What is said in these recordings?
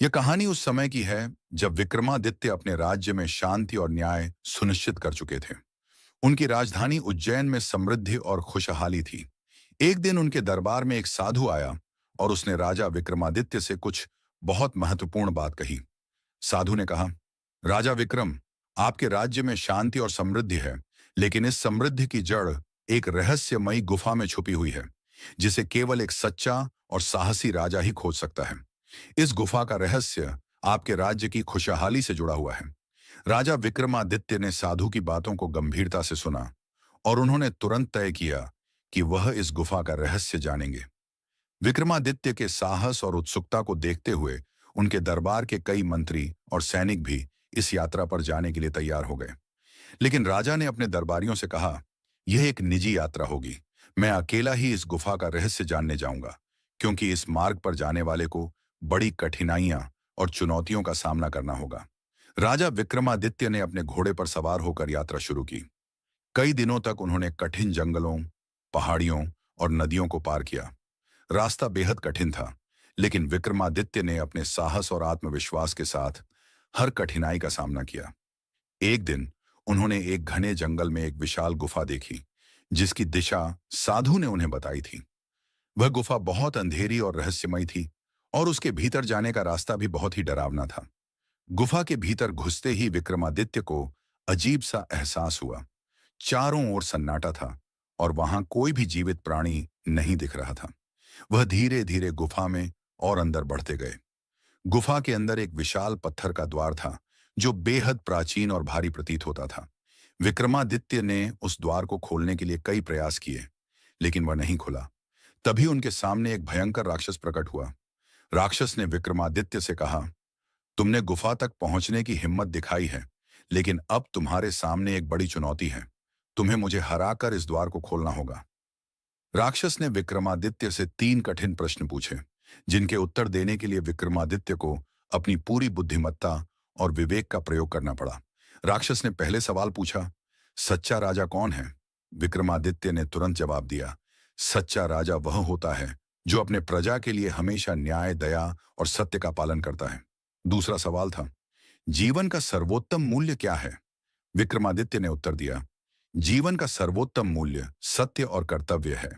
यह कहानी उस समय की है जब विक्रमादित्य अपने राज्य में शांति और न्याय सुनिश्चित कर चुके थे। उनकी राजधानी उज्जैन में समृद्धि और खुशहाली थी। एक दिन उनके दरबार में एक साधु आया और उसने राजा विक्रमादित्य से कुछ बहुत महत्वपूर्ण बात कही। साधु ने कहा, राजा विक्रम, आपके राज्य में शांति और समृद्धि है, लेकिन इस समृद्धि की जड़ एक रहस्यमयी गुफा में छुपी हुई है, जिसे केवल एक सच्चा और साहसी राजा ही खोज सकता है। इस गुफा का रहस्य आपके राज्य की खुशहाली से जुड़ा हुआ है। राजा विक्रमादित्य ने साधु की बातों को गंभीरता से सुना और उन्होंने तुरंत तय किया कि वह इस गुफा का रहस्य जानेंगे। विक्रमादित्य के साहस और उत्सुकता को देखते हुए उनके दरबार के कई मंत्री और सैनिक भी इस यात्रा पर जाने के लिए तैयार हो गए। लेकिन राजा ने अपने दरबारियों से कहा, यह एक निजी यात्रा होगी। मैं अकेला ही इस गुफा का रहस्य जानने जाऊंगा, क्योंकि इस मार्ग पर जाने वाले को बड़ी कठिनाइयां और चुनौतियों का सामना करना होगा। राजा विक्रमादित्य ने अपने घोड़े पर सवार होकर यात्रा शुरू की। कई दिनों तक उन्होंने कठिन जंगलों, पहाड़ियों और नदियों को पार किया। रास्ता बेहद कठिन था, लेकिन विक्रमादित्य ने अपने साहस और आत्मविश्वास के साथ हर कठिनाई का सामना किया। एक दिन उन्होंने एक घने जंगल में एक विशाल गुफा देखी, जिसकी दिशा साधु ने उन्हें बताई थी। वह गुफा बहुत अंधेरी और रहस्यमयी थी और उसके भीतर जाने का रास्ता भी बहुत ही डरावना था। गुफा के भीतर घुसते ही विक्रमादित्य को अजीब सा एहसास हुआ। चारों ओर सन्नाटा था और वहां कोई भी जीवित प्राणी नहीं दिख रहा था। वह धीरे धीरे गुफा में और अंदर बढ़ते गए। गुफा के अंदर एक विशाल पत्थर का द्वार था, जो बेहद प्राचीन और भारी प्रतीत होता था। विक्रमादित्य ने उस द्वार को खोलने के लिए कई प्रयास किए, लेकिन वह नहीं खुला। तभी उनके सामने एक भयंकर राक्षस प्रकट हुआ। राक्षस ने विक्रमादित्य से कहा, तुमने गुफा तक पहुंचने की हिम्मत दिखाई है, लेकिन अब तुम्हारे सामने एक बड़ी चुनौती है। तुम्हें मुझे हराकर इस द्वार को खोलना होगा। राक्षस ने विक्रमादित्य से 3 कठिन प्रश्न पूछे, जिनके उत्तर देने के लिए विक्रमादित्य को अपनी पूरी बुद्धिमत्ता और विवेक का प्रयोग करना पड़ा। राक्षस ने पहले सवाल पूछा, सच्चा राजा कौन है? विक्रमादित्य ने तुरंत जवाब दिया, सच्चा राजा वह होता है जो अपने प्रजा के लिए हमेशा न्याय, दया और सत्य का पालन करता है। दूसरा सवाल था, जीवन का सर्वोत्तम मूल्य क्या है? विक्रमादित्य ने उत्तर दिया, जीवन का सर्वोत्तम मूल्य सत्य और कर्तव्य है।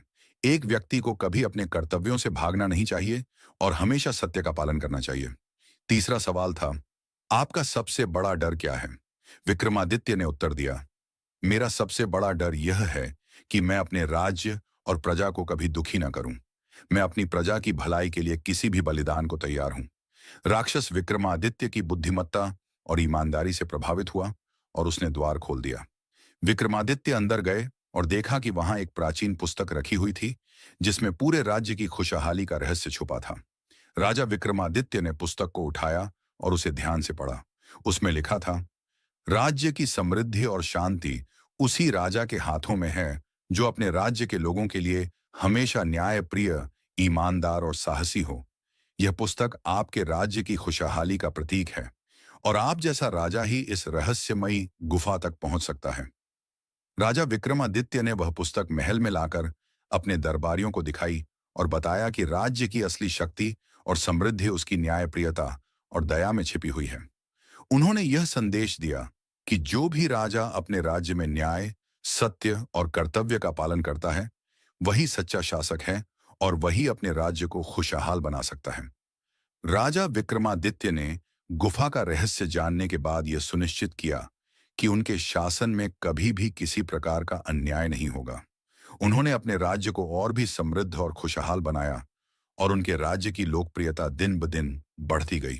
एक व्यक्ति को कभी अपने कर्तव्यों से भागना नहीं चाहिए और हमेशा सत्य का पालन करना चाहिए। तीसरा सवाल था, आपका सबसे बड़ा डर क्या है? विक्रमादित्य ने उत्तर दिया, मेरा सबसे बड़ा डर यह है कि मैं अपने राज्य और प्रजा को कभी दुखी न करूं। मैं अपनी प्रजा की भलाई के लिए किसी भी बलिदान को तैयार हूं। राक्षस विक्रमादित्य की बुद्धिमत्ता और ईमानदारी से प्रभावित हुआ और उसने द्वार खोल दिया। विक्रमादित्य अंदर गए और देखा कि वहां एक प्राचीन पुस्तक रखी हुई थी, जिसमें पूरे राज्य की खुशहाली का रहस्य छुपा था। राजा विक्रमादित्य ने पुस्तक को उठाया और उसे ध्यान से पढ़ा। उसमें लिखा था, राज्य की समृद्धि और शांति उसी राजा के हाथों में है जो अपने राज्य के लोगों के लिए हमेशा न्यायप्रिय, ईमानदार और साहसी हो। यह पुस्तक आपके राज्य की खुशहाली का प्रतीक है और आप जैसा राजा ही इस रहस्यमयी गुफा तक पहुंच सकता है। राजा विक्रमादित्य ने वह पुस्तक महल में लाकर अपने दरबारियों को दिखाई और बताया कि राज्य की असली शक्ति और समृद्धि उसकी न्यायप्रियता और दया में छिपी हुई है। उन्होंने यह संदेश दिया कि जो भी राजा अपने राज्य में न्याय, सत्य और कर्तव्य का पालन करता है, वही सच्चा शासक है और वही अपने राज्य को खुशहाल बना सकता है। राजा विक्रमादित्य ने गुफा का रहस्य जानने के बाद यह सुनिश्चित किया कि उनके शासन में कभी भी किसी प्रकार का अन्याय नहीं होगा। उन्होंने अपने राज्य को और भी समृद्ध और खुशहाल बनाया और उनके राज्य की लोकप्रियता दिन ब दिन बढ़ती गई।